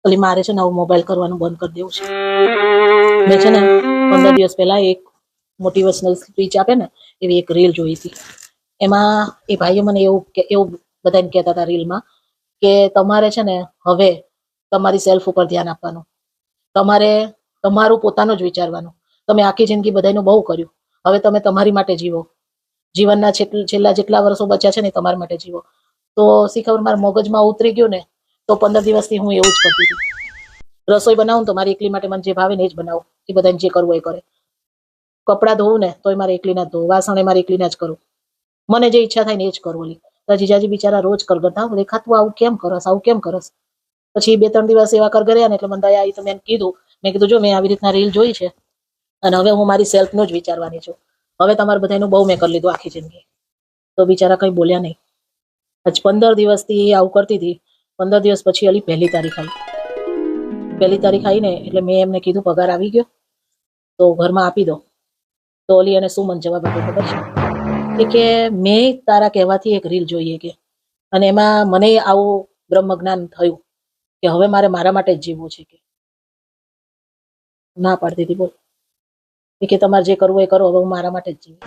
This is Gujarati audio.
એટલે મારે છે ને આવું મોબાઈલ કરવાનું બંધ કરી દેવું છે. મેં છે ને 15 દિવસ પહેલા એક મોટિવેશનલ સ્પીચ આપે ને એવી એક રીલ જોઈ હતી. એમાં એ ભાઈએ મને એવું બધાને કહેતા હતા રીલમાં કે તમારે છે ને હવે તમારી સેલ્ફ ઉપર ધ્યાન આપવાનું, તમારે તમારું પોતાનું જ વિચારવાનું. તમે આખી જિંદગી બધાનું બહુ કર્યું, હવે તમે તમારી માટે જીવો. જીવનના છેલ્લા જેટલા વર્ષો બચ્યા છે ને તમારા માટે જીવો. તો ખબર મારા મગજમાં ઉતરી ગયું ને તો 15 દિવસથી હું એવું જ કરતી હતી. રસોઈ બનાવું તો મારી એકલી માટે મને જે ભાવે ને એ જ બનાવું, એ બધાને જે કરવું એ કરે. કપડાં ધોવું ને તોય મારે એકલીના જ ધોવું, વાસણ મારે એકલીના જ કરું, મને જે ઈચ્છા થાય ને એ જ કરવું. તો જીજાજી બિચારા રોજ કરગરતા રેખા તું આવું કેમ કરસ, આવું કેમ કરસ. પછી 2-3 દિવસ એવા કરગર્યા ને એટલે મને દયા આવી. તો મેં કીધું જો મેં આવી રીતના રીલ જોઈ છે અને હવે હું મારી સેલ્ફનું જ વિચારવાની છું. હવે તમારે બધાનું બહુ મેં કરી લીધું આખી જિંદગી. તો બિચારા કઈ બોલ્યા નહીં. આજ 15 દિવસથી આવું કરતી હતી. 15 દિવસ પછી અલી 1 તારીખ આવી. 1 તારીખ આવી ને એટલે મેં એમને કીધું પગાર આવી ગયો તો ઘરમાં આપી દો. તો ઓલી એને શું મને જવાબ આપ્યો ખબર છે કે મેં તારા કહેવાથી એક રીલ જોઈએ કે, અને એમાં મને આવું બ્રહ્મ જ્ઞાન થયું કે હવે મારે મારા માટે જ જીવવું છે. કે ના પાડતી હતી બોલ કે તમારે જે કરવું એ કરો, હવે હું મારા માટે જ જીવું.